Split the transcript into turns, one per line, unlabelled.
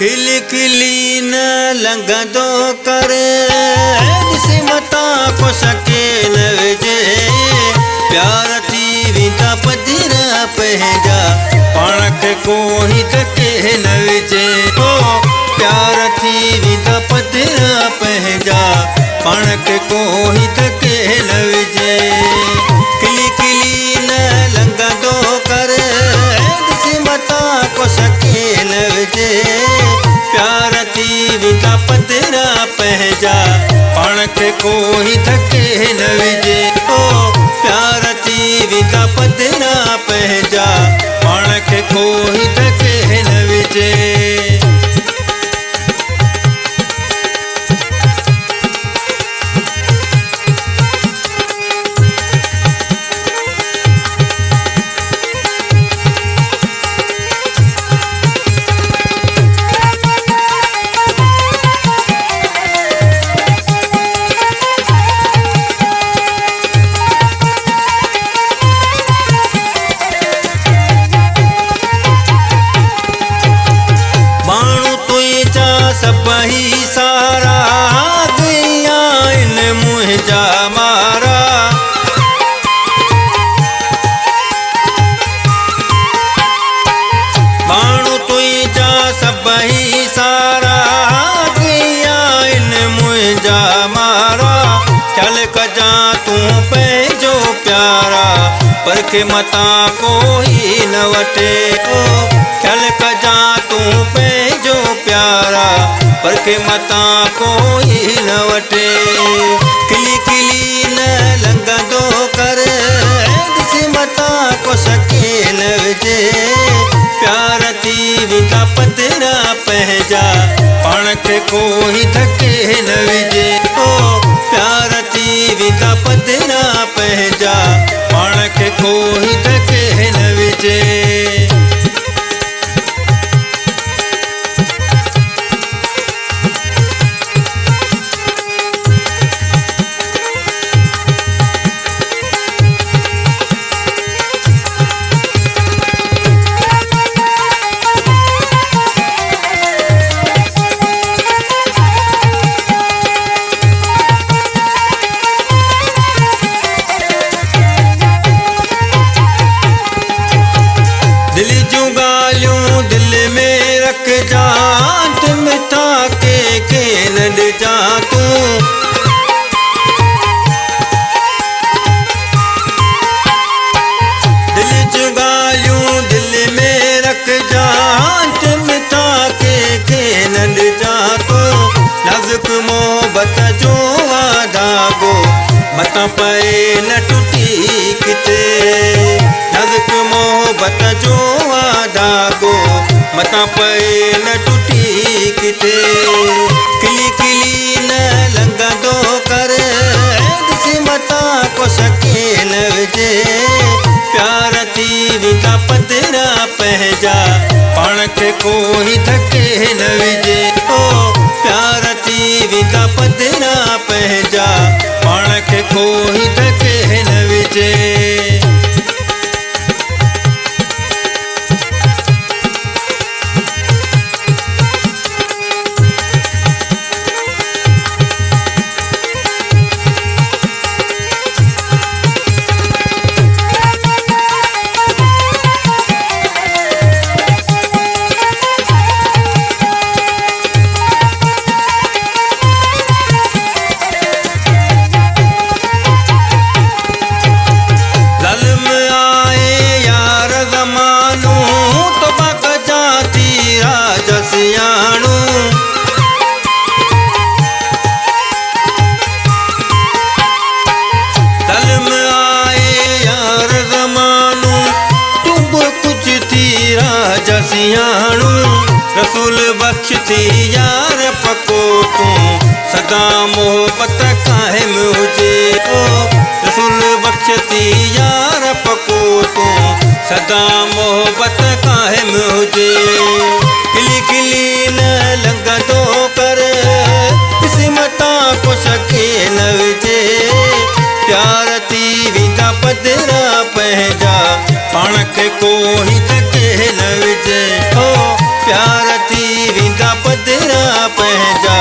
खिली खिली न लंघंदो कर क़िस्मतां को सके न विझे प्यार थी वेंदा पदिरा पंहिंजा पाण खे कोई धके न विझे ओ प्यार थी वेंदा पदिरा पंहिंजा पाण खे कोई धके न विझे खिली खिली न लंघंदो कर क़िस्मतां को सके न विझे प्यार थी वेंदा पदिरा पंहिंजा पाण खे कोई धके न विझे ओ प्यार थी वेंदा पदिरा पंहिंजा पाण खे कोई धके न विझे। सभई सारा गया इन मुंहिंजा मारा माण्हू तुंहिंजा सभई सारा गया इन मुंहिंजा मारा ख़्याल कजां तूं पंहिंजो प्यारा पर के मतां कोई न वठे ओ ख़्याल कजां तूं पंहिंजो प्यारा पर के मतां कोई न वठे खिली खिली न लंघंदो कर क़िस्मतां को सके न विझे प्यार थी वेंदा पदिरा पंहिंजा पाण खे कोई धके न विझे ओ प्यार थी वेंदा पदिरा पंहिंजा पाण खे कोई धके न विझे। दिल जूं ॻाल्हियूं दिल में रखजां मिठा के न ॾिजां तूं दिल जूं ॻाल्हियूं दिल में रखजां मिठा के न ॾिजां तूं नाज़ुक मोहबत जो धागो मतां पए न टुटी किथे नाज़ुक मोहबत जो धागो मतां पए न टुटी किथे खिली खिली न लंघंदो कर क़िस्मतां को सके न विझे प्यार थी वेंदा पदिरा पंहिंजा पाण खे कोई धके न विझे ओ प्यार थी वेंदा पदिरा पंहिंजा पाण खे कोई धके न विझे। सियाणू रसूल बख्श थी यार पको तूं सदा मोहब्बत कायम हुजे ओ रसूल बख्श थी यार पको तूं सदा मोहब्बत कायम हुजे खिली खिली न लंघंदो कर क़िस्मतां को सके न विझे प्यार थी वेंदा पदिरा पंहिंजा पाण खे कोई धके न विझे ओ प्यार थी वेंदा पधिरा पंहिंजा